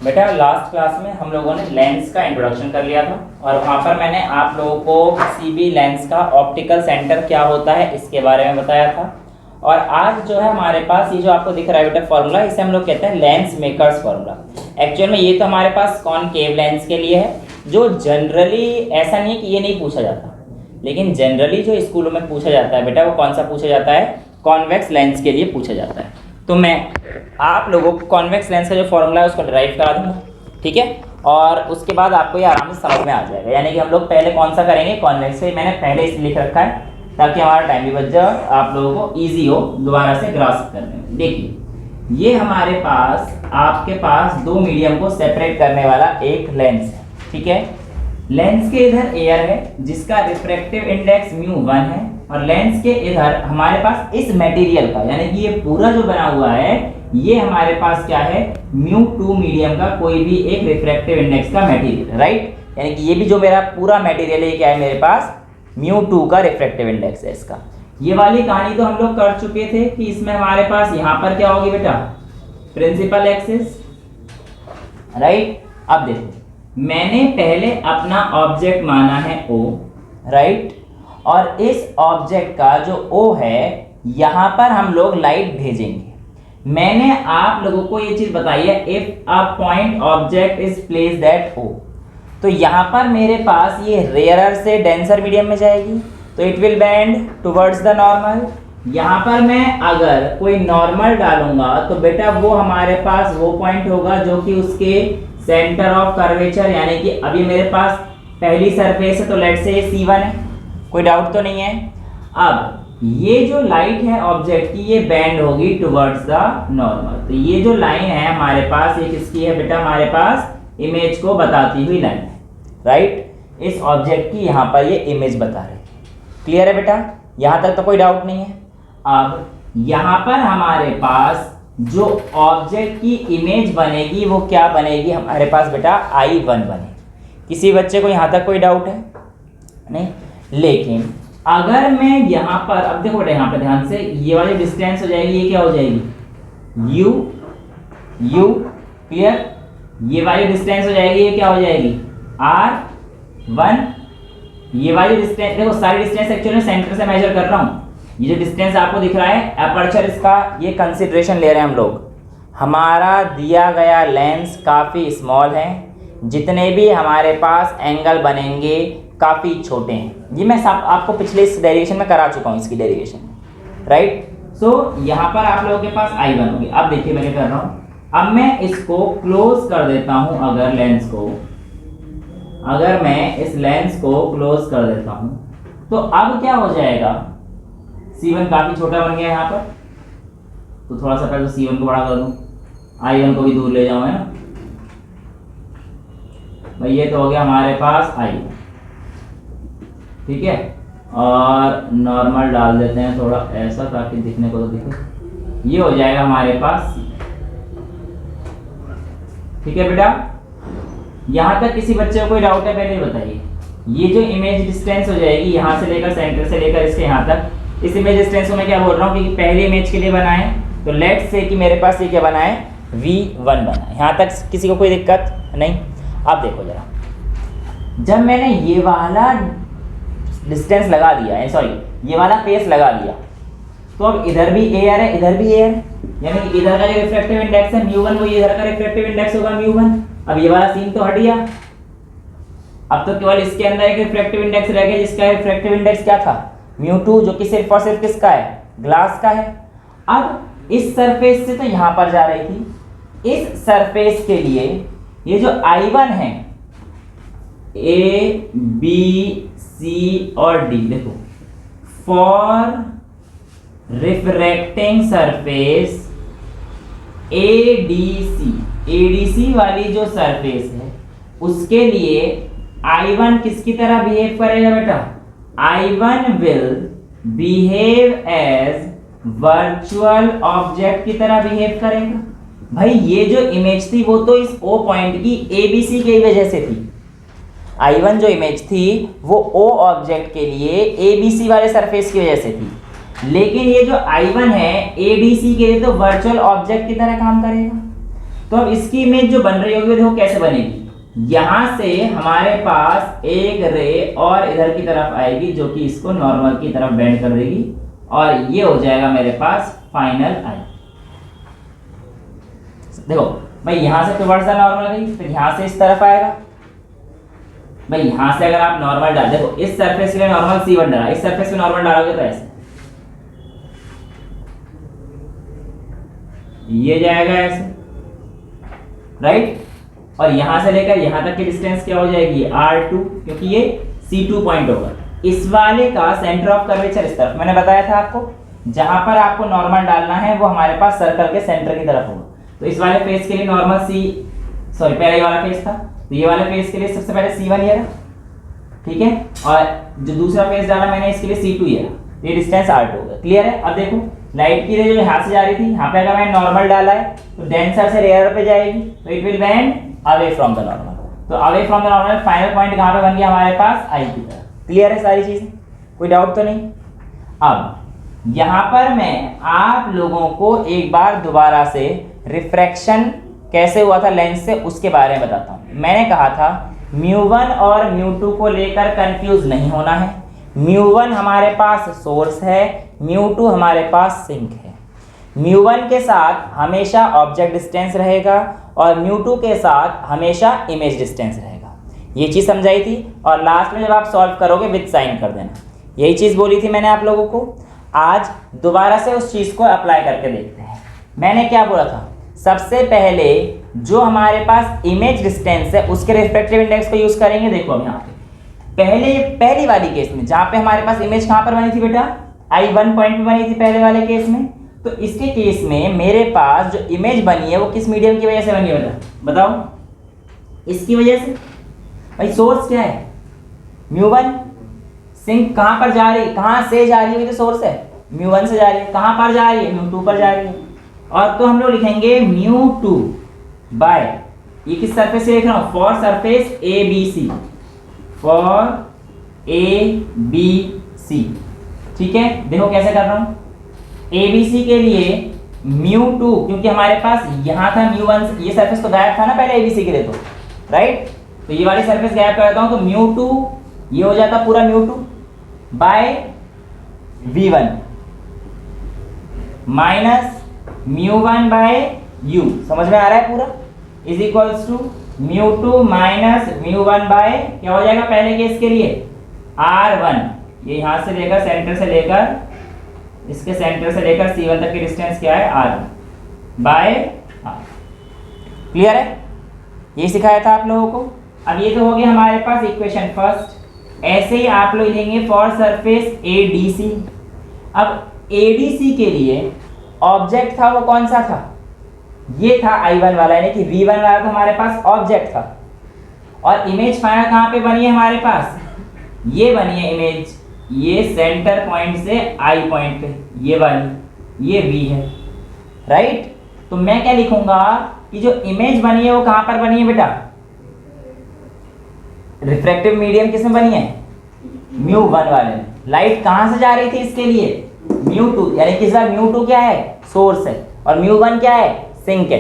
बेटा last class में हम लोगों ने लेंस का इंट्रोडक्शन कर लिया था और वहाँ पर मैंने आप लोगों को किसी भी लेंस का ऑप्टिकल सेंटर क्या होता है इसके बारे में बताया था। और आज जो है हमारे पास ये जो आपको दिख रहा है बेटा फॉर्मूला, इसे हम लोग कहते हैं लेंस मेकर्स फॉर्मूला। एक्चुअल में ये तो हमारे पास कॉनकेव लेंस के लिए है, जो जनरली ऐसा नहीं है कि ये नहीं पूछा जाता, लेकिन जनरली जो स्कूलों में पूछा जाता है बेटा वो कौन सा पूछा जाता है, कॉन्वेक्स लेंस के लिए पूछा जाता है। तो मैं आप लोगों को कॉन्वेक्स लेंस का जो फॉर्मूला है उसको डिराइव करा दूंगा, ठीक है। और उसके बाद आपको ये आराम से समझ में आ जाएगा। यानी कि हम लोग पहले कौन सा करेंगे, कॉन्वेक्स से। मैंने पहले इसे लिख रखा है ताकि हमारा टाइम भी बच जाए और आप लोगों को ईजी हो दोबारा से ग्रास्प करने में। देखिए ये हमारे पास आपके पास दो मीडियम को सेपरेट करने वाला एक लेंस है, ठीक है। लेंस के इधर एयर है जिसका रिफ्रैक्टिव इंडेक्स μ1 है, और लेंस के इधर हमारे पास इस मटेरियल का, यानी कि ये पूरा जो बना हुआ है ये हमारे पास क्या है, μ2 मीडियम का कोई भी एक रिफ्रैक्टिव इंडेक्स का मटेरियल, राइट। यानी कि ये भी जो मेरा पूरा मटेरियल है क्या है, मेरे पास μ2 का रिफ्रैक्टिव इंडेक्स है इसका। ये वाली कहानी तो हम लोग कर चुके थे कि इसमें हमारे पास यहाँ पर क्या होगी बेटा, प्रिंसिपल एक्सिस, राइट। अब देखो मैंने पहले अपना ऑब्जेक्ट माना है O, राइट। और इस ऑब्जेक्ट का जो O है यहाँ पर हम लोग लाइट भेजेंगे। मैंने आप लोगों को ये चीज बताई है, if a point object is placed at O, तो यहाँ पर मेरे पास ये रेयरर से डेंसर मीडियम में जाएगी तो it will bend towards the normal. यहाँ पर मैं अगर कोई नॉर्मल डालूंगा तो बेटा वो हमारे पास वो पॉइंट होगा जो कि उसके सेंटर ऑफ कर्वेचर, यानी कि अभी मेरे पास पहली सरफेस है तो लेट से ये C1 है, कोई डाउट तो नहीं है। अब ये जो लाइट है ऑब्जेक्ट की ये बेंड होगी टुवर्ड्स द नॉर्मल। तो ये जो लाइन है हमारे पास ये किसकी है बेटा, हमारे पास इमेज को बताती हुई लाइन है, राइट। इस ऑब्जेक्ट की यहाँ पर ये इमेज बता रही है। क्लियर है बेटा, यहाँ तक तो कोई डाउट नहीं है। अब यहाँ पर हमारे पास जो ऑब्जेक्ट की इमेज बनेगी वो क्या बनेगी हमारे पास बेटा, I1 बनेगी। किसी बच्चे को यहाँ तक कोई डाउट है नहीं। लेकिन अगर मैं यहाँ पर, अब देखो बेटा यहाँ पर ध्यान से, ये वाली डिस्टेंस हो जाएगी, ये क्या हो जाएगी U, क्लियर। ये वाली डिस्टेंस हो जाएगी, ये क्या हो जाएगी R1। ये वाली डिस्टेंस देखो, सारी डिस्टेंस एक्चुअली मैं सेंटर से मेजर कर रहा हूँ। ये जो डिस्टेंस आपको दिख रहा है अपर्चर, इसका ये कंसिडरेशन ले रहे हैं हम लोग। हमारा दिया गया लेंस काफ़ी स्मॉल है, जितने भी हमारे पास एंगल बनेंगे काफ़ी छोटे हैं। ये मैं सब आपको पिछले इस डेरिवेशन में करा चुका हूँ, इसकी डेरिवेशन, राइट। सो यहाँ पर आप लोगों के पास I1 होगी। अब देखिए मैं क्या कर रहा हूँ, अब मैं इसको क्लोज कर देता हूँ। अगर लेंस को, अगर मैं इस लेंस को क्लोज कर देता हूँ तो अब क्या हो जाएगा, C1 काफी छोटा बन गया यहाँ पर, तो थोड़ा सा पहले C1 को बड़ा कर दूं, I1 को भी दूर ले जाऊं, है ना भाई। ये तो हो गया हमारे पास I1, ठीक है। और नॉर्मल डाल देते हैं थोड़ा ऐसा ताकि दिखने को तो दिखे। ये हो जाएगा हमारे पास, ठीक है बेटा। यहाँ तक किसी बच्चे को कोई डाउट है, पहले बताइए। ये जो इमेज डिस्टेंस हो जाएगी यहाँ से लेकर सेंटर से लेकर इसके यहाँ तक, इस इमेज डिस्टेंस को मैं क्या बोल रहा हूँ कि पहले इमेज के लिए बनाए, तो लेट्स से कि मेरे पास ये क्या बना है, V1 बना है। यहाँ तक किसी को कोई दिक्कत नहीं। अब देखो जरा, जब मैंने ये वाला डिस्टेंस लगा दिया है, सॉरी ये वाला फेस लगा दिया, तो अब इधर भी एयर है इधर भी एयर है, यानी कि इधर का जो रिफ्रैक्टिव इंडेक्स है μ1 वो इधर का रिफ्रैक्टिव इंडेक्स होगा μ1। अब ये वाला सीन तो हट गया, अब तो केवल इसके अंदर एक रिफ्रैक्टिव इंडेक्स रह गया जिसका रिफ्रैक्टिव इंडेक्स क्या था, μ2, जो कि सिर्फ और सिर्फ किसका है, ग्लास का है। अब इस सरफेस से तो यहाँ पर जा रही थी, इस सरफेस के लिए ये जो I1 है A, B, C और D, देखो फॉर रिफ्रैक्टिंग सरफेस ADC वाली जो सरफेस है उसके लिए I1 किसकी तरह बिहेव करेगा बेटा, I1 will behave as virtual object की तरह बिहेव करेगा। भाई ये जो इमेज थी वो तो इस O पॉइंट की ABC की वजह से थी। I1 जो इमेज थी वो O ऑब्जेक्ट के लिए ABC वाले सरफेस की वजह से थी, लेकिन ये जो I1 है ADC के लिए तो वर्चुअल ऑब्जेक्ट की तरह काम करेगा। तो अब इसकी इमेज जो बन रही होगी देखो कैसे बनेगी, यहां से हमारे पास एक रे और इधर की तरफ आएगी जो कि इसको नॉर्मल की तरफ बेंड कर देगी और ये हो जाएगा मेरे पास फाइनल आई। देखो भाई यहां से टुवर्ड्स द नॉर्मल गई, फिर यहां से इस तरफ आएगा। भाई यहां से अगर आप नॉर्मल डाल, देखो इस सरफेस के लिए नॉर्मल C1 डाला, इस सरफेस पे नॉर्मल डालोगे तो ऐसे ये जाएगा ऐसे, राइट। और यहां से लेकर यहां तक की डिस्टेंस क्या हो जाएगी R2, क्योंकि ये C2 पॉइंट होगा। इस वाले का सेंटर ऑफ कर्वेचर इस तरफ, मैंने बताया था आपको जहां पर आपको नॉर्मल डालना है वो हमारे पास सर्कल के सेंटर की तरफ होगा। तो इस वाले फेस के लिए नॉर्मल पहले ये वाला फेस था, तो ये वाले फेस के लिए सबसे पहले C1 ये रहा, ठीक है। और जो दूसरा फेस डाला मैंने इसके लिए C2 ये रहा, ये डिस्टेंस R2 होगा। क्लियर है। अब देखो लाइट की रे जो यहाँ से जा रही थी, यहाँ पे अगर मैंने नॉर्मल डाला है तो डेंसर से रेयर पे जाएगी, तो it will bend away from the normal. तो away from the normal final point कहाँ पे बन गया हमारे पास आई की तरफ। क्लियर है सारी चीजें, कोई डाउट तो नहीं। अब यहाँ पर मैं आप लोगों को एक बार दोबारा से रिफ्रैक्शन कैसे हुआ था लेंस से उसके बारे में बताता हूँ। मैंने कहा था μ1 और μ2 को लेकर कंफ्यूज नहीं होना है। μ1 हमारे पास सोर्स है, μ2 हमारे पास सिंक है। μ1 के साथ हमेशा ऑब्जेक्ट डिस्टेंस रहेगा और μ2 के साथ हमेशा इमेज डिस्टेंस रहेगा। ये चीज़ समझाई थी और लास्ट में जब आप सॉल्व करोगे विद साइन कर देना। यही चीज़ बोली थी मैंने आप लोगों को। आज दोबारा से उस चीज़ को अप्लाई करके देखते हैं। मैंने क्या बोला था, सबसे पहले जो हमारे पास इमेज डिस्टेंस है उसके रिफ्रैक्टिव इंडेक्स को यूज़ करेंगे। देखो अब यहाँ पे पहली वाली केस में जहाँ पे हमारे पास इमेज कहाँ पर बनी थी बेटा, I1 पॉइंट पे बनी थी पहले वाले केस में। तो इसके केस में मेरे पास जो इमेज बनी है वो किस मीडियम की वजह से बनी है बेटा, बताओ। इसकी वजह से। भाई सोर्स क्या है, μ1। सिंक कहाँ पर जा रही है, कहाँ से जा रही है, तो सोर्स है μ1 से जा रही है। कहाँ पर जा रही है, μ2 पर जा रही है। और तो हम लोग लिखेंगे μ2 बाय, ये किस सरफेस से लिख रहा हूँ, for surface ABC, for ABC। ठीक है, देखो कैसे कर रहा हूँ। ABC के लिए μ2, क्योंकि हमारे पास यहाँ था μ1, ये सरफेस तो गायब था ना पहले ABC के लिए, तो राइट। तो ये वाली सरफेस गायब कर देता हूँ, तो μ2 ये हो जाता पूरा μ2 by V1 minus μ1 by U, समझ में आ रहा है पूरा, is equals to μ2 minus μ1 by क्या हो जाएगा पहले केस के लिए R1। ये यहाँ से लेकर सेंटर से लेकर इसके सेंटर से लेकर C1 तक की डिस्टेंस क्या है R1 बाय R। क्लियर है, ये सिखाया था आप लोगों को। अब ये तो हो गया हमारे पास इक्वेशन फर्स्ट। ऐसे ही आप लोग लेंगे फॉर सरफेस ADC। अब ADC के लिए ऑब्जेक्ट था वो कौन सा था, ये था I1 वाला, यानी कि V1 वाला तो हमारे पास ऑब्जेक्ट था। और इमेज फाइनल कहाँ पे बनी है हमारे पास, ये बनी है इमेज, ये सेंटर पॉइंट से I पॉइंट पे ये बनी, ये V है, राइट। तो मैं क्या लिखूंगा कि जो इमेज बनी है वो कहाँ पर बनी है बेटा, रिफ्रैक्टिव मीडियम किसमें बनी है, μ1 वाले में। लाइट कहाँ से जा रही थी इसके लिए, μ2, यानी कि इस बार μ2 क्या है, सोर्स है, और μ1 क्या है, सिंक है,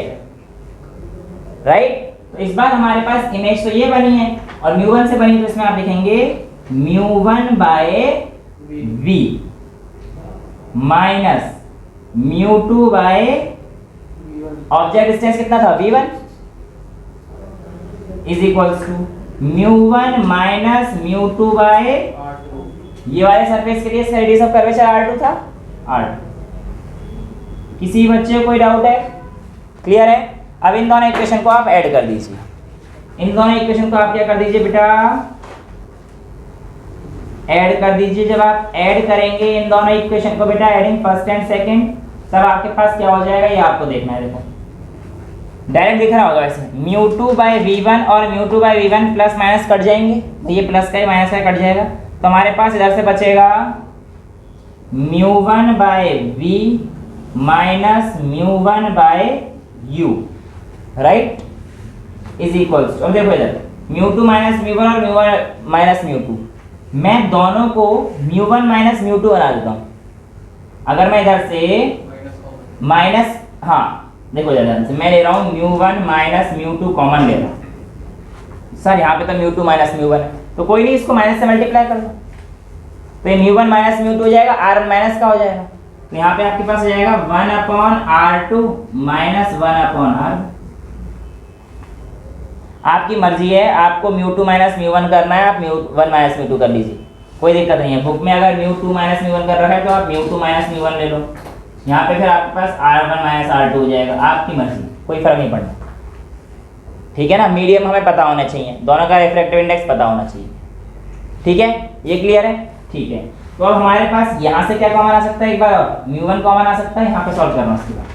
राइट। तो इस बार हमारे पास इमेज तो ये बनी है और μ1 से बनी, तो इसमें आप लिखेंगे μ1 by V minus μ2 by object distance कितना था V1 is equals to μ1 minus μ2 by ये वाले सरफेस के लिए रेडियस ऑफ कर्वेचर R2 था, R2। किसी बच्चे को कोई डाउट है, क्लियर है। अब इन दोनों इक्वेशन को आप ऐड कर दीजिए। इन दोनों इक्वेशन को आप क्या कर दीजिए बेटा, ऐड कर दीजिए। जब आप ऐड करेंगे इन दोनों इक्वेशन को बेटा, एडिंग फर्स्ट एंड सेकंड, तब आपके पास क्या हो जाएगा, ये आपको देखना है। देखो डायरेक्ट दिख रहा होगा वैसे, μ2 बाय V1 और μ2 by V1 plus minus cut जाएंगे, ये प्लस का ही माइनस का कट जाएगा, तो हमारे पास इधर से बचेगा μ1 by V minus μ1 by U, right, is equals. अब देखो इधर μ2 माइनस μ1 और μ1 माइनस μ2, मैं दोनों को μ1 माइनस μ2 बना देता हूँ। अगर मैं इधर से माइनस, हाँ देखो ध्यान से, मैं ले रहा हूँ μ1 माइनस μ2 कॉमन ले रहा हूँ सर, यहाँ पे तो μ2 माइनस μ1 है, तो कोई नहीं, इसको माइनस से मल्टीप्लाई कर दो, तो ये μ1 माइनस μ2 हो जाएगा, r माइनस का हो जाएगा, तो यहाँ पे आपके पास हो जाएगा 1/r2 माइनस 1/r। आपकी मर्जी है, आपको μ2 माइनस μ1 करना है, आप μ1 माइनस μ2 कर लीजिए, कोई दिक्कत नहीं है। बुक में अगर μ2 माइनस μ1 कर रखा है तो आप μ2 माइनस μ1 ले लो, यहाँ पे फिर आपके पास r1 माइनस r2 हो जाएगा, आपकी मर्जी, कोई फर्क नहीं पड़ना, ठीक है ना। मीडियम हमें पता होना चाहिए, दोनों का रिफ्रैक्टिव इंडेक्स पता होना चाहिए, ठीक है, ये क्लियर है, ठीक है। तो अब हमारे पास यहाँ से क्या कॉमन आ सकता है, एक बार μ1 कॉमन आ सकता है, यहाँ पे सॉल्व करना उसके बाद।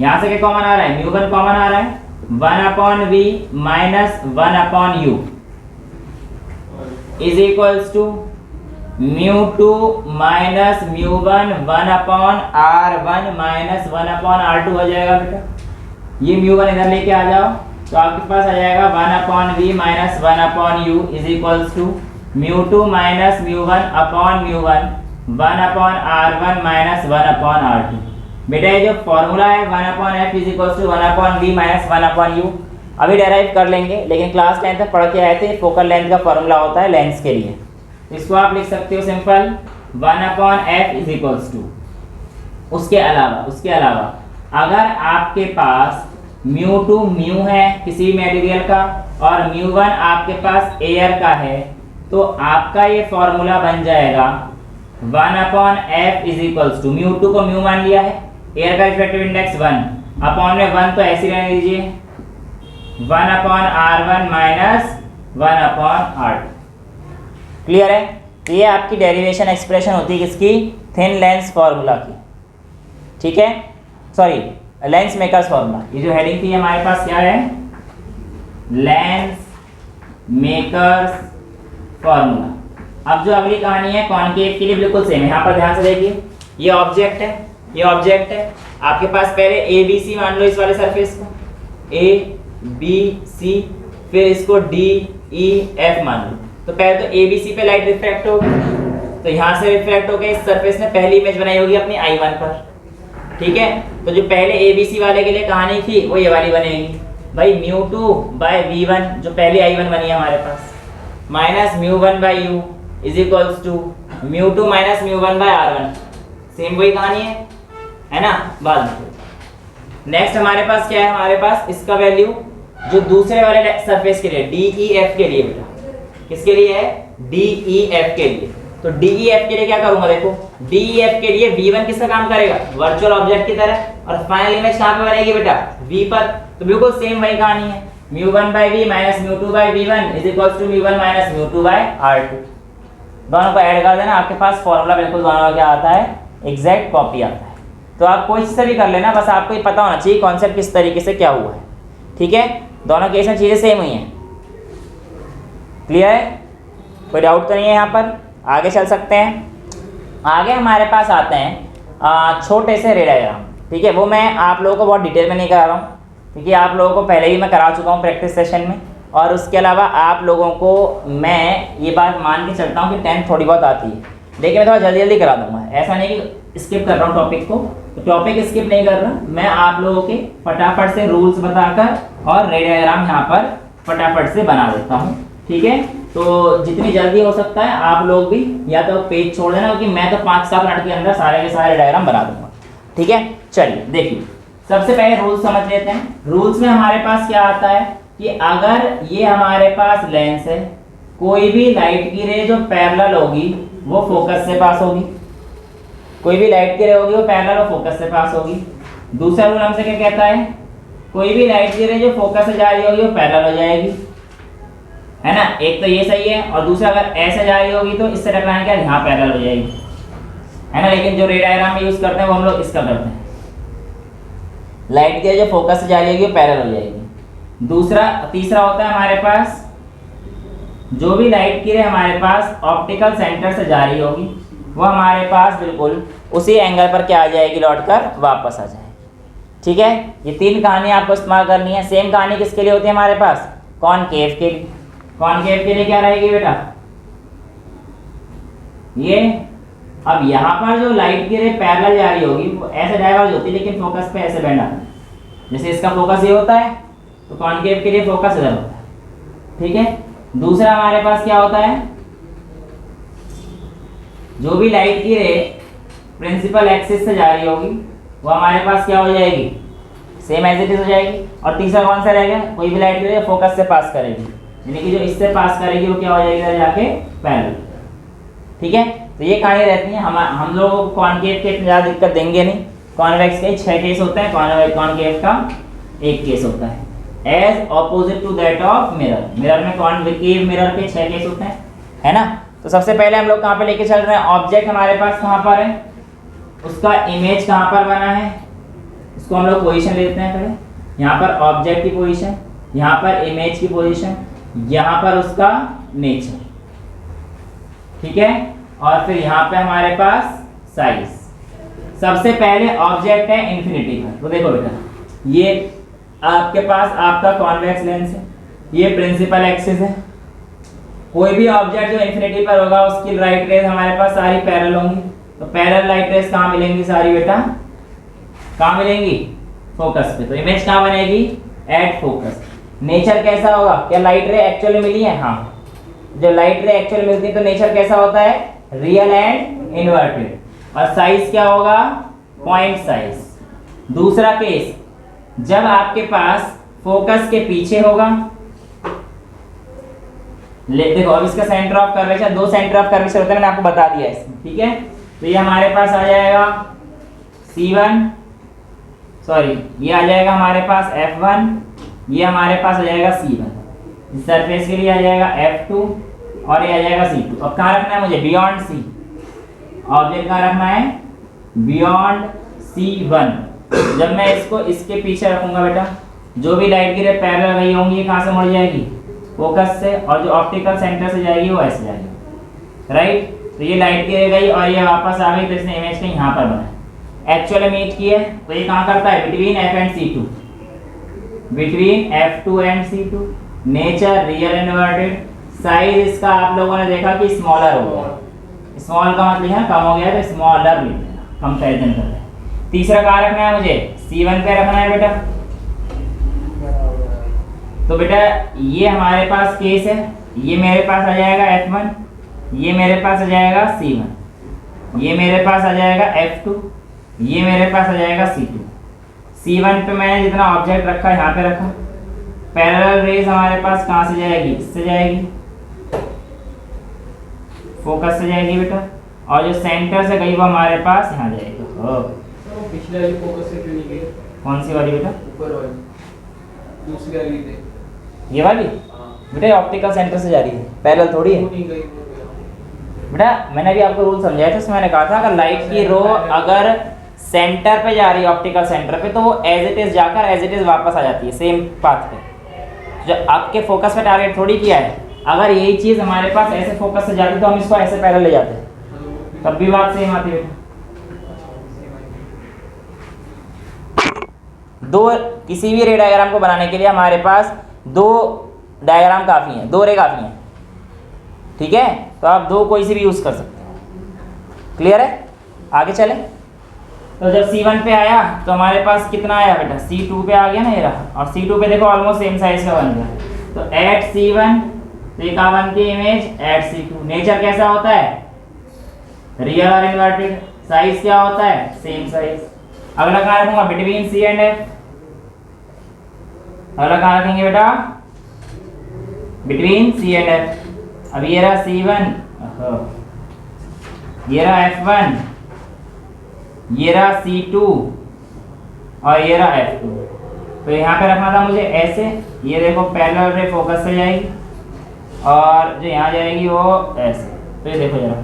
यहाँ से क्या कॉमन आ रहा है, μ1 कॉमन आ रहा है, 1/v minus 1/u is equals to μ2 minus μ1 1/r1 minus 1/r2 हो जाएगा बेटा। ये μ1 इधर लेके आ जाओ, तो आपके पास आ जाएगा 1/v minus 1/u is equals to μ2 minus μ1 upon μ1 1/r1 minus 1/r2। बेटा ये जो फॉर्मूला है 1/f is equals to 1/v minus 1/u अभी डेराइव कर लेंगे, लेकिन क्लास 10 तक पढ़ के आए थे, फोकल लेंथ का फॉर्मूला होता है लेंस के लिए, इसको आप लिख सकते हो simple 1/f is equals to. उसके अलावा अगर आपके पास μ2 म्यू है किसी मटेरियल का और μ1 आपके पास एयर का है, तो आपका ये फॉर्मूला बन जाएगा 1/f इज इक्वल्स टू, μ2 को म्यू मान लिया है, एयर का रिफ्रैक्टिव इंडेक्स 1 अपॉन में 1 तो ऐसे रहने दीजिए, 1/r1 माइनस 1/r2। क्लियर है। तो ये आपकी डेरिवेशन एक्सप्रेशन होती है किसकी, थिन लेंस फार्मूला की, ठीक है, सॉरी लेंस मेकर्स फार्मूला। ये जो हेडिंग थी हमारे पास क्या है, लेंस मेकर्स फार्मूला। अब जो अगली कहानी है कॉनकेव के लिए बिल्कुल सेम है, यहाँ पर ध्यान से देखिए, ये ऑब्जेक्ट है, ये ऑब्जेक्ट है, आपके पास पहले ए बी सी मान लो इस वाले सरफेस को, ए बी सी, फिर इसको डी ई एफ मान लो, तो पहले तो ए बी सी पे लाइट रिफ्रैक्ट होगी, तो यहाँ से रिफ्रैक्ट होकर इस सरफेस ने पहली इमेज बनाई होगी अपनी I1 पर, ठीक है। तो जो पहले ए बी सी वाले के लिए कहानी थी वो ये वाली बनेगी भाई, μ2 बाय v1 जो पहली I1 बनी है हमारे पास, minus μ1 by u is equals to μ2 minus μ1 by r1, same वही कहानी है ना। बाद में नेक्स्ट हमारे पास क्या है, हमारे पास इसका वैल्यू जो दूसरे वाले सरफेस के लिए DEF के लिए, बेटा किसके लिए है, DEF के लिए, तो DEF के लिए क्या करूंगा, देखो DEF के लिए v1 किसका काम करेगा, वर्चुअल ऑब्जेक्ट की तरह, और फाइनल इमेज कहां पे बनेगी बेटा, v पर, तो बिल्कुल सेम वही कहानी है, μ1 by v minus μ2 by v1 is equals to μ1 minus μ2 by r2। दोनों को ऐड कर देना, आपके पास फॉर्मूला बिल्कुल दोनों का क्या आता है, एग्जैक्ट कॉपी आता है। तो आप कोई से भी कर लेना, बस आपको ये पता होना चाहिए कॉन्सेप्ट किस तरीके से क्या हुआ है, ठीक है। दोनों केस में चीज़ें सेम हुई हैं, क्लियर है, कोई डाउट तो नहीं है। यहाँ पर आगे चल सकते हैं। आगे हमारे पास आते हैं छोटे से रे डायग्राम, ठीक है, वो मैं आप लोगों को बहुत डिटेल में नहीं करा रहा हूँ, क्योंकि आप लोगों को पहले ही मैं करा चुका हूँ प्रैक्टिस सेशन में, और उसके अलावा आप लोगों को मैं ये बात मान के चलता हूँ कि 10 थोड़ी बहुत आती है, लेकिन मैं थोड़ा जल्दी जल्दी करा दूंगा, ऐसा नहीं कि स्किप कर रहा हूँ टॉपिक को, तो टॉपिक स्किप नहीं कर रहा, मैं आप लोगों के फटाफट से रूल्स बताकर और रे डायग्राम यहाँ पर फटाफट से बना देता हूँ, ठीक है। तो जितनी जल्दी हो सकता है आप लोग भी या तो पेज छोड़ देना, क्योंकि मैं तो 5-7 मिनट के अंदर सारे के सारे डायग्राम बना दूंगा, ठीक है। चलिए देखिए, सबसे पहले रूल्स समझ लेते हैं। रूल्स में हमारे पास क्या आता है कि अगर ये हमारे पास लेंस है, कोई भी लाइट की रे जो पैरेलल होगी वो फोकस से पास होगी, कोई भी लाइट की रे होगी वो पैरेलल और फोकस से पास होगी। दूसरा रूल हमसे क्या कहता है, कोई भी लाइट की रे जो फोकस से जा रही होगी वो पैरेलल हो जाएगी, है ना। एक तो ये सही है, और दूसरा अगर ऐसे जा रही होगी तो इससे टकराने के बाद यहाँ पैरेलल हो जाएगी, है ना। लेकिन जो रे डायग्राम में यूज करते हैं वो हम लोग इसका करते हैं, लाइट की रे जो फोकस से जा रही होगी वो पैरेलल हो जाएगी। तीसरा होता है हमारे पास, जो भी लाइट की रे हमारे पास ऑप्टिकल सेंटर से जा रही होगी वो हमारे पास बिल्कुल उसी एंगल पर क्या आ जाएगी, लौटकर वापस आ जाएगी, ठीक है। ये 3 कहानी आपको इस्तेमाल करनी है। सेम कहानी किसके लिए होती है हमारे पास, कॉनकेव के लिए। कॉनकेव के लिए क्या रहेगी बेटा, ये अब यहाँ पर जो लाइट की रे पैरेलल जा रही होगी वो ऐसे डाइवर्ज होती है, लेकिन फोकस पे ऐसे बैंड आता है, जैसे इसका फोकस ये होता है तो कॉनकेव के लिए फोकस इधर होता है, ठीक है। दूसरा हमारे पास क्या होता है, जो भी लाइट की रे प्रिंसिपल एक्सिस से जा रही होगी वो हमारे पास क्या हो जाएगी, सेम एज इट इज हो जाएगी। और तीसरा कौन सा रहेगा, कोई भी लाइट की रे फोकस से पास करेगी, यानी कि जो इससे पास करेगी वो क्या हो जाएगी इधर जाके पैरेलल, ठीक है। तो ये कहानी रहती है। हम लोग कॉनकेव के ज़्यादा दिक्कत देंगे नहीं, कॉन्वेक्स के 6 केस होते हैं, कॉनकेव का 1 केस होता है, as opposite to that of mirror. Mirror में कॉनकेव मिरर के 6 केस होते हैं, है ना। तो सबसे पहले हम लोग कहाँ पे लेके चल रहे हैं, ऑब्जेक्ट हमारे पास कहाँ पर है, उसका इमेज कहाँ पर बना है, उसको हम लोग पोजीशन ले लेते हैं पहले। यहाँ पर ऑब्जेक्ट की पोजीशन, यहाँ पर इमेज की पोजीशन, यहाँ पर उसका नेचर, ठीक है। और फिर यहाँ पे हमारे पास साइज। सबसे पहले ऑब्जेक्ट है इन्फिनिटी पर, तो देखो बेटा ये आपके पास आपका कॉन्वेक्स लेंस है, ये प्रिंसिपल एक्सिस है। कोई भी ऑब्जेक्ट जो इन्फिनिटी पर होगा उसकी लाइट रेज हमारे पास सारी पैरेलल होंगी। तो पैरेलल लाइट रेज कहाँ मिलेंगी सारी बेटा, कहाँ मिलेंगी, फोकस पे। तो इमेज कहाँ बनेगी, एट फोकस। नेचर कैसा होगा, क्या लाइट रे एक्चुअली मिली है, हाँ। जब लाइट रे एक्चुअली मिलती है तो नेचर कैसा होता है, रियल एंड इन्वर्टेड। और साइज क्या होगा, पॉइंट साइज। दूसरा केस, जब आपके पास फोकस के पीछे होगा, देखो अब इसका centre of curvature, 2 centre of curvature होते हैं, मैंने आपको बता दिया इसमें, ठीक है। तो ये हमारे पास आ जाएगा C1, सॉरी ये आ जाएगा हमारे पास F1, ये हमारे पास आ जाएगा C1, सरफेस के लिए आ जाएगा F2 और ये आ जाएगा C2। अब कहाँ रखना है मुझे, बियॉन्ड C, ऑब्जेक्ट कहाँ रखना है, बियॉन्ड C1। जब मैं इसको इसके पीछे रखूंगा बेटा, जो भी लाइट गिरे पैरेलल रही होंगी ये कहाँ से मुड़ जाएगी, फोकस से, और जो ऑप्टिकल सेंटर से जाएगी वो ऐसे जाएगी, राइट। तो ये लाइट गिर गई और ये वापस आ गई, तो इसने इमेज कहीं यहाँ पर बना एक्चुअल मीट की है। तो ये कहाँ करता है, between F and C2, between F2 and C2। Nature real inverted. Size इसका आप लोगों ने देखा कि स्मॉलर हो गया, स्मॉल का मतलब है कम हो गया, तो स्मॉलर ले लेना, कंपैरिजन कर रहे हैं। तीसरा कहाँ रखना है मुझे, C1 पे रखना है बेटा। तो बेटा ये हमारे पास केस है, ये मेरे पास आ जाएगा F1, ये मेरे पास आ जाएगा C1, ये मेरे पास आ जाएगा F2, ये मेरे पास आ जाएगा C2। C1 पे मैंने जितना ऑब्जेक्ट रखा यहाँ पे रखा। पैरेलल रेज हमारे पास कहाँ से जाएगी, इससे जाएगी, फोकस से जाएगी बेटा, और जो सेंटर से गई वो हमारे पास यहाँ जाएगा। पिछले वाली फोकस से क्यों नहीं गई, कौन सी वाली बेटा, ऊपर वाली, दूसरी वाली थे, ये वाली बेटा ऑप्टिकल सेंटर से जा रही है, पैरेलल थोड़ी है बेटा। मैंने अभी आपको रूल समझाया था, उसमें मैंने कहा था अगर लाइट की रो अगर सेंटर पे जा रही है, ऑप्टिकल सेंटर पे, तो वो एज इट इज जाकर एज इट इज वापस आ जाती है सेम पाथ पे। जो आपके फोकस पे टारगेट थोड़ी किया है, अगर यही चीज हमारे पास ऐसे फोकस से जाती तो हम इसको ऐसे पैरेलल ले जाते, तब भी बात सेम आती है। दो किसी भी रे डायग्राम को बनाने के लिए हमारे पास 2 डायग्राम काफ़ी हैं, 2 रे काफ़ी हैं, ठीक है। तो आप 2 कोई से भी यूज़ कर सकते हैं, क्लियर है। आगे चले, तो जब C1 पे आया तो हमारे पास कितना आया बेटा, C2 पे आ गया ना ये रहा, और C2 पे देखो ऑलमोस्ट सेम साइज का बन गया। तो एट C1 तो ये कहाँ बनती है इमेज, एट C2। नेचर कैसा होता है, रियल और इन्वर्टेड। साइज क्या होता है, सेम साइज। अगला कहाँ रखूंगा, बिटवीन C एंड F। अगला कहाँ रखेंगे बेटा, बिटवीन C एंड F। अब ये रहा C1, ये रहा F1, ये रहा C2 और ये रहा F2। तो यहाँ पे रखना था मुझे ऐसे, ये देखो पैरेलल रे फोकस से जाएगी और जो यहाँ जाएगी वो ऐसे। तो ये देखो जरा,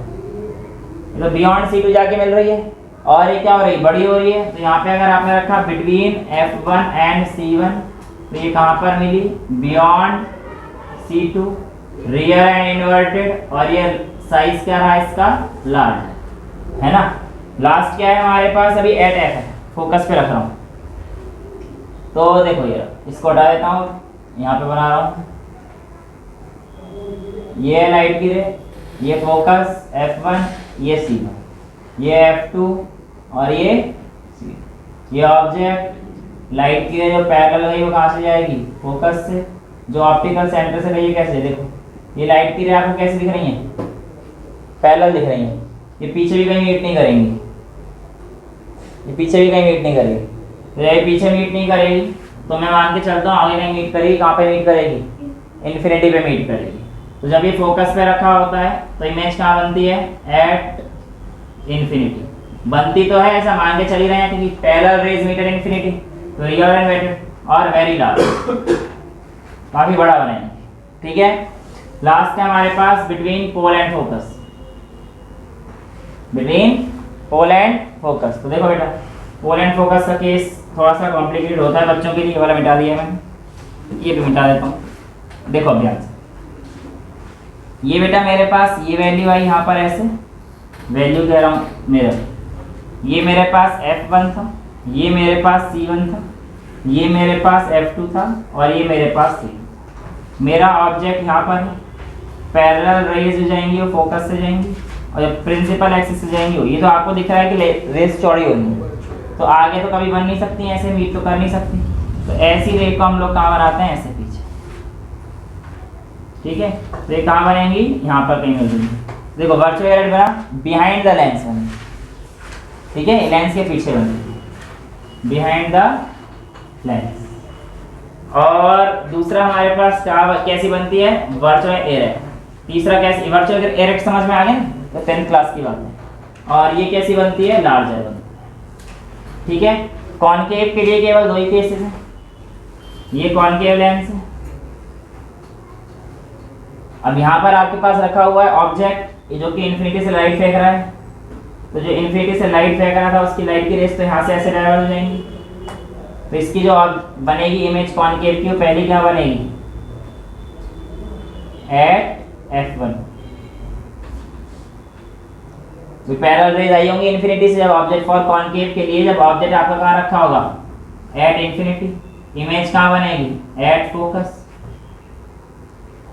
तो बियॉन्ड C2 जाके मिल रही है, और ये क्या हो रही है, बड़ी हो रही है। तो यहाँ पे अगर आपने रखा बिटवीन F1 एंड C1, तो ये कहाँ पर मिली, beyond C2, real and inverted, और ये साइज क्या रहा इसका, लार्ज, है ना। लास्ट क्या है हमारे पास, अभी एट F है, फोकस पे रख रहा हूँ। तो देखो ये इसको हटा देता हूँ, यहाँ पे बना रहा हूँ, ये लाइट की रे, ये फोकस F1, ये C1, ये F2 और ये C, ये ऑब्जेक्ट, लाइट की रे जो पैरेलल गई वो कहाँ से जाएगी, फोकस से। जो ऑप्टिकल सेंटर से गई है कैसे, देखो ये लाइट की रे आपको कैसे दिख रही है, पैरेलल दिख रही है। ये पीछे भी कहीं मीट नहीं करेंगी, ये पीछे भी कहीं मीट नहीं करेगी। तो ये पीछे मीट नहीं करेगी तो मैं मान के चलता हूँ आगे नहीं मीट करेगी, कहाँ पे मीट करेगी, इन्फिनिटी पे मीट करेगी। तो जब ये फोकस पे रखा होता है तो इमेज कहाँ बनती है, एट इन्फिनिटी। बनती तो है ऐसा मान के चल ही रहे हैं क्योंकि parallel rays meet at infinity, तो रियल एंड वेटेड और वेरी लार्ज, काफी बड़ा बनेगा। ठीक है, लास्ट है हमारे पास between pole and focus, between pole and focus. तो देखो बेटा पोल एंड फोकस का केस थोड़ा सा कॉम्प्लिकेटेड होता है बच्चों के लिए, ये वाला मिटा दिया मैंने, ये भी मिटा देता हूँ। देखो अब ध्यान से, ये बेटा मेरे पास ये वैल्यू आई यहाँ पर ऐसे, वैल्यू कह रहा हूँ मेरा, ये मेरे पास F1 था, ये मेरे पास C1 था, ये मेरे पास F2 था और ये मेरे पास C। मेरा ऑब्जेक्ट यहाँ पर है, पैरेलल रेज हो जाएंगी वो फोकस से जाएंगी और प्रिंसिपल एक्सिस से जाएंगी वो। ये तो आपको दिख रहा है कि रेज चौड़ी होनी है, तो आगे तो कभी बन नहीं सकती, ऐसे मीट तो कर नहीं सकती। तो ऐसी रे को हम लोग कहाँ बनाते हैं, ऐसे पीछे। ठीक है, तो ये कहाँ बनेंगी, यहाँ पर कहीं मिलेंगी। देखो वर्चुअल एरिया बना बिहाइंड द लेंस बने, ठीक है, लेंस के पीछे बने, बिहाइंड द लेंस। और दूसरा हमारे पास क्या कैसी बनती है, वर्चुअल एरिया। तीसरा कैसी, वर्चुअल एरिया समझ में आ गया, तो 10th क्लास की बात है। और ये कैसी बनती है, लार्जर बनती है। ठीक है, कॉनकेव के लिए केवल दो ही केसेस हैं, ये कॉनकेव लेंस है। अब यहाँ पर आपके पास रखा हुआ है ऑब्जेक्ट जो कि इन्फिनिटी से लाइट फेंक रहा है, तो जो इन्फिनिटी से लाइट फेंक रहा था उसकी लाइट की रेस तो यहाँ से ऐसे डाइवर्ज हो जाएंगी। तो इसकी जो अब बनेगी इमेज कॉनकेव की, वो पहली क्या बनेगी, एट F1। तो पैरेलल रेज आई होंगी इन्फिनिटी से जब ऑब्जेक्ट फॉर कॉनकेव के लिए, जब ऑब्जेक्ट आपका कहाँ रखा होगा, एट इन्फिनिटी। इमेज कहाँ बनेगी, एट फोकस,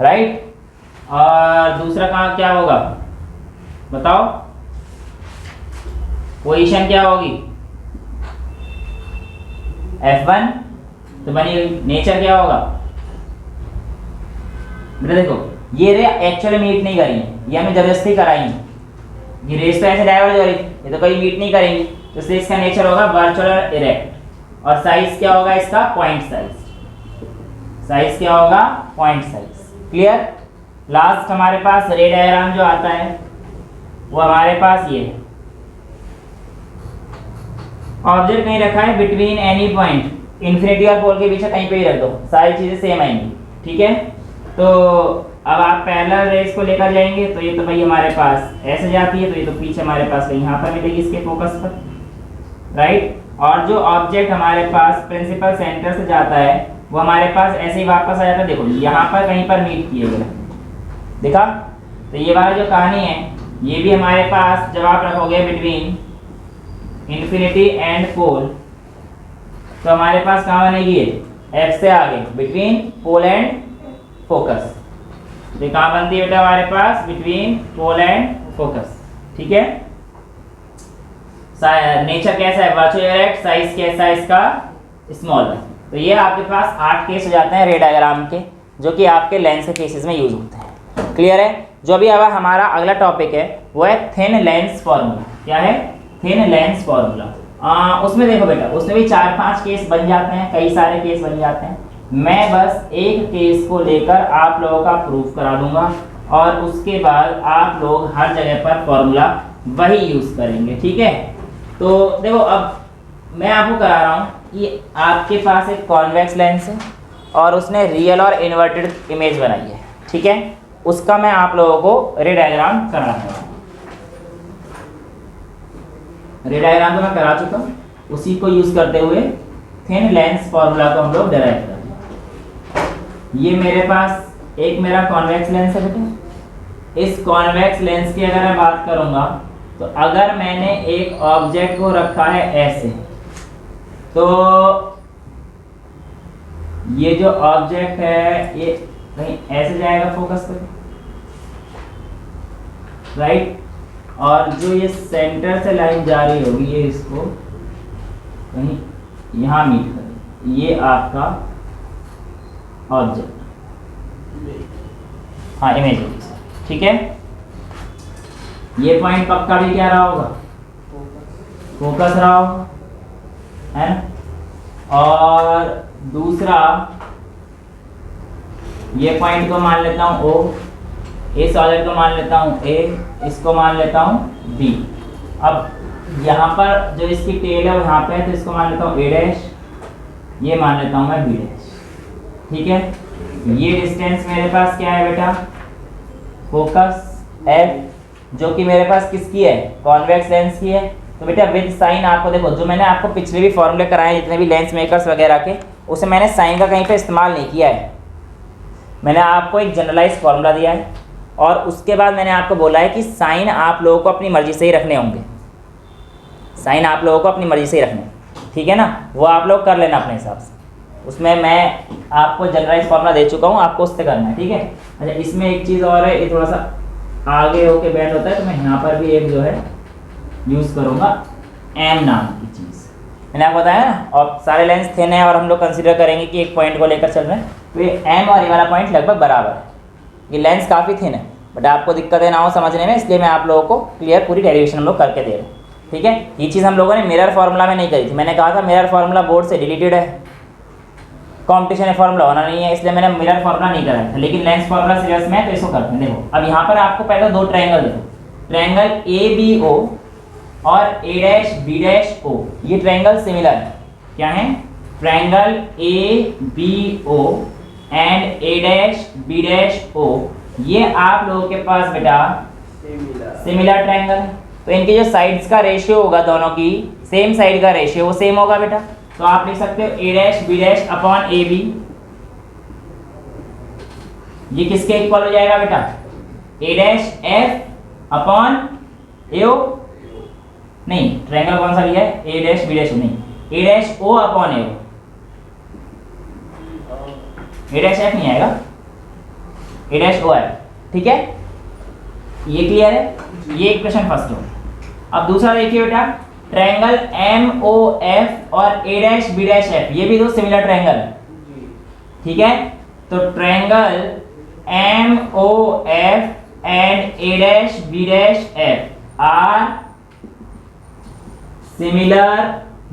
राइट। और दूसरा कहाँ क्या होगा बताओ, पोजीशन क्या होगी, F1। तो बनी नेचर क्या होगा बेटा, देखो ये रे एक्चुअली मीट नहीं करी है, ये हमें जबरदस्ती कराई है। ये रेस तो ऐसे डाइवर्ज हो रही, ये तो कहीं मीट नहीं करेंगी, तो इसलिए इसका नेचर होगा वर्चुअल इरेक्ट। और साइज क्या होगा इसका, पॉइंट साइज। साइज क्या होगा, पॉइंट साइज। क्लियर। लास्ट हमारे पास रे डायग्राम जो आता है वो हमारे पास ये है, ऑब्जेक्ट कहीं रखा है बिटवीन एनी पॉइंट, इन्फिनिटी और पोल के बीच कहीं पे ही रख दो, सारी चीजें सेम आएंगी। ठीक है, तो अब आप पैरेलल रेस को लेकर जाएंगे तो ये तो भाई हमारे पास ऐसे जाती है, तो ये तो पीछे हमारे पास कहीं यहाँ पर मिलेगी इसके फोकस पर, राइट। और जो ऑब्जेक्ट हमारे पास प्रिंसिपल सेंटर से जाता है वो हमारे पास ऐसे ही वापस आ जाता है। देखो यहाँ पर कहीं पर मीट किए गए, देखा। तो ये वाला जो कहानी है ये भी हमारे पास जब आप रखोगे बिटवीन इन्फिनिटी एंड पोल, तो हमारे पास कहाँ बनेगी ये, F से आगे बिटवीन पोल एंड फोकस। ये कहाँ बनती है बेटा हमारे पास, बिटवीन पोल एंड फोकस। ठीक है, नेचर कैसा है, वर्चुअल इरेक्ट, साइज कैसा है इसका, स्मॉल। तो ये आपके पास 8 केस हो जाते हैं रे डायग्राम के, जो कि आपके लेंस के केसेस में यूज होते हैं। क्लियर है। जो अभी अब हमारा अगला टॉपिक है वो है थिन लेंस फॉर्मूला। क्या है, थिन लेंस फॉर्मूला। उसमें देखो बेटा, उसमें भी 4-5 केस बन जाते हैं, कई सारे केस बन जाते हैं। मैं बस एक केस को लेकर आप लोगों का प्रूफ करा दूंगा और उसके बाद आप लोग हर जगह पर फॉर्मूला वही यूज करेंगे। ठीक है, तो देखो अब मैं आपको करा रहा हूँ कि आपके पास एक कॉन्वेक्स लेंस है और उसने रियल और इन्वर्टेड इमेज बनाई है। ठीक है, उसका मैं आप लोगों को रे डायग्राम करा रहा हूँ। रे डायग्राम तो मैं करा चुका हूँ, उसी को यूज करते हुए थिन लेंस फॉर्मूला को हम लोग डिराइव करेंगे। ये मेरे पास एक मेरा कॉन्वेक्स लेंस है बेटा। इस कॉन्वेक्स लेंस की अगर मैं बात करूंगा तो अगर मैंने एक ऑब्जेक्ट को रखा है ऐसे, तो ये जो ऑब्जेक्ट है ये कहीं ऐसे जाएगा फोकस पर, राइट। और जो ये सेंटर से लाइन जा रही होगी ये इसको कहीं यहाँ मीट करेगी। ये आपका ऑब्जेक्ट, हाँ इमेज होगी सर, ठीक है। ये पॉइंट पक्का भी क्या रहा होगा, फोकस रहा होगा, है ना। और दूसरा ये पॉइंट को मान लेता हूँ O, इस ऑब्जेक्ट को मान लेता हूँ A, इसको मान लेता हूँ B। अब यहाँ पर जो इसकी टेल है वो यहाँ पे है, तो इसको मान लेता हूँ A डैश, ये मान लेता हूँ मैं B डैश, ठीक है। ये डिस्टेंस मेरे पास क्या है बेटा, फोकस F, जो कि मेरे पास किसकी है, कॉन्वेक्स लेंस की है। तो बेटा विद साइन आपको देखो, जो मैंने आपको पिछले भी फॉर्मूले कराए जितने भी लेंस मेकर्स वगैरह के, उसे मैंने साइन का कहीं पे इस्तेमाल नहीं किया है। मैंने आपको एक जनरलाइज फार्मूला दिया है और उसके बाद मैंने आपको बोला है कि साइन आप लोगों को अपनी मर्जी से ही रखने होंगे, साइन आप लोगों को अपनी मर्जी से ही रखने, ठीक है ना। वो आप लोग कर लेना अपने हिसाब से, उसमें मैं आपको जनरलाइज फार्मूला दे चुका हूँ, आपको उससे करना है, ठीक है। अच्छा इसमें एक चीज़ और है, ये थोड़ा सा आगे होके बैंड होता है, तो मैं यहाँ पर भी एक जो है यूज़ करूँगा एम नाम की चीज़। मैंने आपको बताया ना, और सारे लेंस थिन है और हम लोग कंसीडर करेंगे कि एक पॉइंट को लेकर चल रहे हैं, तो ये एम और ये वाला पॉइंट लगभग बराबर है। ये लेंस काफ़ी थिन है, बट आपको दिक्कतें ना हो समझने में, इसलिए मैं आप लोगों को क्लियर पूरी डेरिवेशन हम लोग करके दे रहे हैं, ठीक है। ये चीज़ हम लोगों ने मिरर फार्मूला में नहीं करी थी, मैंने कहा था मिरर फार्मूला बोर्ड से डिलीटेड है, कॉम्पिटिशन में फार्मूला होना नहीं है, इसलिए मैंने मिरर फार्मूला नहीं कराया था। लेकिन लेंस फार्मूला सीरियस में है तो इसको करते हैं। देखो अब यहाँ पर आपको पहले दो ट्रायंगल देखो, ट्रायंगल ABO और A'-B'-O, ये ट्रायंगल सिमिलर है। क्या है, ट्रायंगल ABO एंड A'-B'-O, ये आप लोगों के पास बेटा सिमिलर ट्रायंगल है, तो इनके जो साइड्स का रेशियो होगा, दोनों की सेम साइड का रेशियो वो सेम होगा बेटा। तो आप लिख सकते हो A'-B' अपॉन AB, ये किसके इक्वल हो जाएगा बेटा, A'-F अपॉन AO, नहीं ट्रायंगल कौन सा लिया है, A'-B' नहीं, A'-O अपॉन AO, A'-F नहीं आएगा, A'-OF, ठीक है। ये क्लियर है, ये इक्वेशन फर्स्ट हो। अब दूसरा देखिए बेटा, ट्रायंगल MOF और A'-B'-F, ये भी दो सिमिलर ट्रायंगल है, ठीक है। तो triangle MOF and A'-B'-F are similar,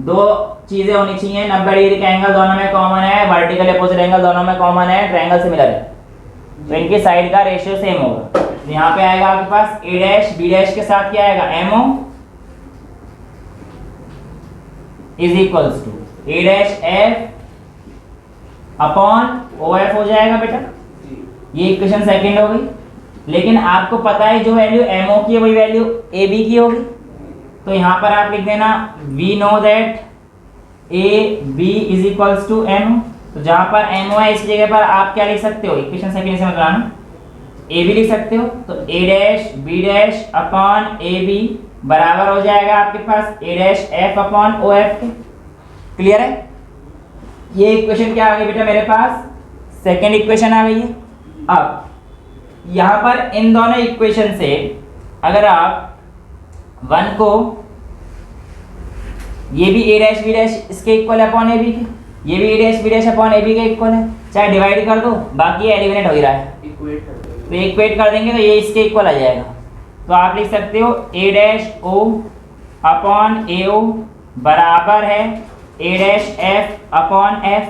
दो चीजें होनी चाहिए, 90 डिग्री का एंगल दोनों में कॉमन है, वर्टिकल अपोजिट एंगल दोनों में कॉमन है, ट्रायंगल सिमिलर है, तो इनके साइड का रेशियो सेम होगा। तो यहाँ पे आएगा आपके पास A'-B' के साथ क्या आएगा, MO is equals to A'-F upon OF हो जाएगा बेटा, ये इक्वेशन सेकंड हो गई। लेकिन आपको पता है जो वैल्यू MO की है वही वैल्यू AB की होगी, तो यहाँ पर आप लिख देना we know that AB is equals to MO। तो जहाँ पर MO है इस जगह पर आप क्या लिख सकते हो, इक्वेशन सेकंड से मतलब AB लिख सकते हो, तो A'-B' अपॉन AB बराबर हो जाएगा आपके पास A'-F अपॉन OF के। क्लियर है, ये इक्वेशन क्या आ गई बेटा मेरे पास, सेकंड इक्वेशन आ गई है। अब यहाँ पर इन दोनों इक्वेशन से अगर आप वन को, ये भी A'-B' इसके इक्वल है अपॉन AB के, ये भी A'-B' अपॉन AB के इक्वल है, चाहे डिवाइड कर दो, बाकी एलिमिनेट हो ही रहा है, तो इक्वेट कर देंगे तो ये इसके इक्वल आ जाएगा। तो आप लिख सकते हो A'-O अपॉन AO बराबर है A'-F अपॉन F।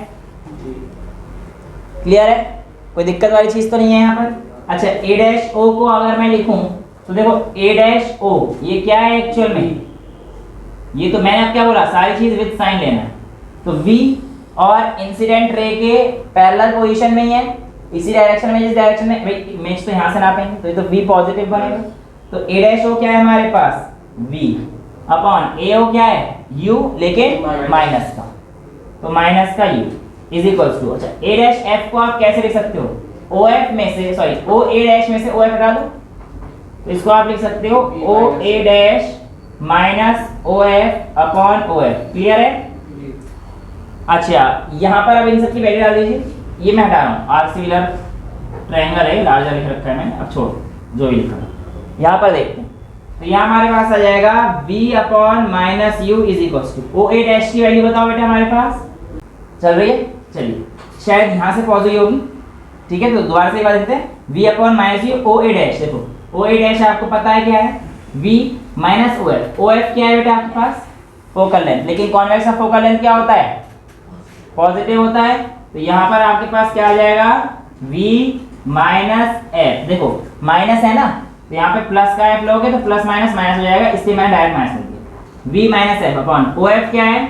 क्लियर है, कोई दिक्कत वाली चीज तो नहीं है यहाँ पर। अच्छा A'-O को अगर मैं लिखूं तो देखो A'-O ये क्या है एक्चुअल में, ये तो मैंने अब क्या बोला, सारी चीज विद साइन लेना है, तो V और इंसिडेंट रे के पैरेलल पोजीशन में ही है, इसी डायरेक्शन में, जिस डायरेक्शन में इमेज तो यहाँ से नापेंगे, तो ये तो V पॉजिटिव बनेगा, तो A'-O क्या है हमारे पास V अपॉन AO क्या है U, लेकिन माइनस का, तो माइनस का U इज इक्वल्स टू, अच्छा A'-F को आप कैसे लिख सकते हो, OF में से, सॉरी OA' में से OF हटा दो, तो इसको आप लिख सकते हो OA' minus OF upon OF। Clear है, अच्छा यहाँ पर अब इन सब की वैल्यू डाल दीजिए, ये मैं हटा रहा हूँ, आर्क सिमिलर ट्रायंगल है, लार्जर लिख रखा है मैंने, अब छोड़ जो भी लिखा है। यहाँ पर देखते हैं, तो यहाँ हमारे पास आ जाएगा V upon minus U is equals to OA' की वैल्यू बताओ बेटा हमारे पास, चल रही है, चलिए शायद यहाँ से पॉज हुई होगी, ठीक है। तो दोबारा से एक बार देखते हैं, v upon minus U O A dash, देखो ओ ए डैश आपको पता है क्या है, v minus O F. O F क्या है बेटा आपके पास, फोकल लेंथ, लेकिन कॉन्वेक्स का फोकल लेंथ क्या होता है, पॉजिटिव होता है। तो यहाँ पर आपके पास क्या आ जाएगा, v माइनस एफ, देखो माइनस है ना, तो यहाँ पे प्लस का एफ लोगे तो प्लस माइनस माइनस हो जाएगा, इसलिए मैंने डायरेक्ट माइनस लिख दिया। v minus F upon O F क्या है,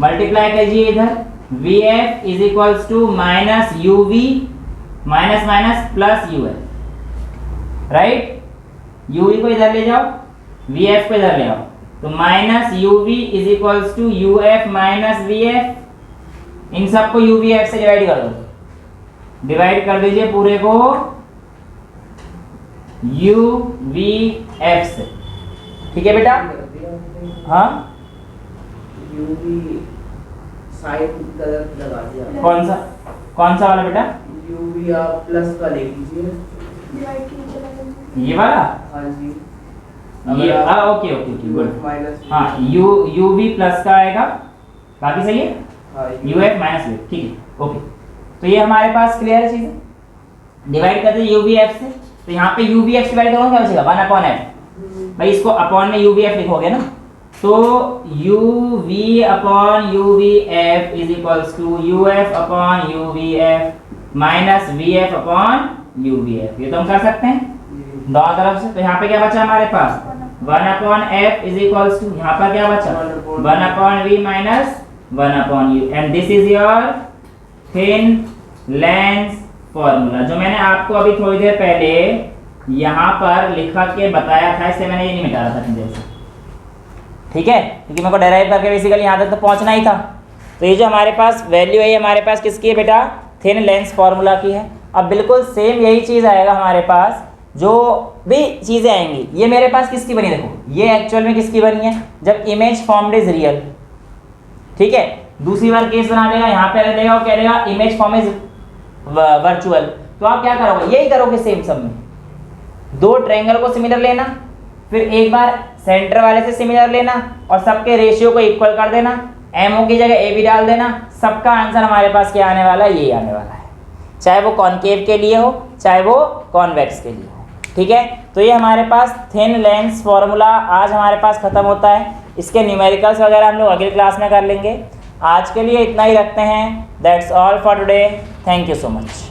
मल्टीप्लाई कीजिए इधर, V F is equals to minus you V minus minus plus U F, right. U V को इधर ले जाओ, वी एफ को इधर ले आओ, तो minus you v is equals to you f minus we f, इन सबको यू वी एफ से डिवाइड कर दो, डिवाइड कर दीजिए पूरे को यू वी एफ से, ठीक है बेटा। हाँ यूवी साइन गलत लगा दिया। कौन सा वाला बेटा, यूवी आप प्लस का ले लीजिए, ये वाला, हाँ जी। ये okay okay okay good, minus, हाँ यू वी प्लस का आएगा, बाकी सही है, हाँ यू एफ माइनस यू, ठीक है ओके। तो ये हमारे पास क्लियर है चीजें, डिवाइड करते हैं यू वी एफ से, तो यहाँ पे यू वी एफ डिवाइड करोगे क्या बचेगा, 1 अपॉन एफ, भाई इसको अपॉन में यू वी एफ लिखोगे ना, तो U V upon U we F is equals to you F upon U we F minus we F upon U we F, ये तो हम कर सकते हैं दोनों तरफ से। तो यहाँ पे क्या बचा हमारे पास, 1 upon F is equals to, यहाँ पर क्या बचा 1 upon V minus 1 upon U, and this is your thin lens formula, जो मैंने आपको अभी थोड़ी देर पहले यहाँ पर लिखा के बताया था, इससे मैंने ये नहीं मिटा रहा था इतनी देर से, ठीक है, क्योंकि मेरे को डेराइव करके बेसिकली यहाँ तक तो पहुँचना ही था। तो ये जो हमारे पास वैल्यू है, ये हमारे पास किसकी है बेटा, थिन लेंस फॉर्मूला की है। अब बिल्कुल सेम यही चीज़ आएगा हमारे पास, जो भी चीज़ें आएंगी, ये मेरे पास किसकी बनी, देखो ये एक्चुअल में किसकी बनी है, जब इमेज फॉर्म्ड इज रियल, ठीक है। दूसरी बार केस बना देगा, यहाँ पे रख देगा, वो कह देगा इमेज फॉर्म इज वर्चुअल, तो आप क्या करोगे, यही करोगे सेम सब में, दो ट्रायंगल को सिमिलर लेना, फिर एक बार सेंटर वाले से सिमिलर लेना और सबके रेशियो को इक्वल कर देना, एमओ की जगह ए बी डाल देना, सबका आंसर हमारे पास क्या आने वाला है, ये आने वाला है, चाहे वो कॉनकेव के लिए हो चाहे वो कॉन्वेक्स के लिए हो, ठीक है। तो ये हमारे पास थिन लेंस फॉर्मूला आज हमारे पास खत्म होता है, इसके न्यूमेरिकल्स वगैरह हम लोग अगली क्लास में कर लेंगे। आज के लिए इतना ही रखते हैं, that's all for today, thank you so much.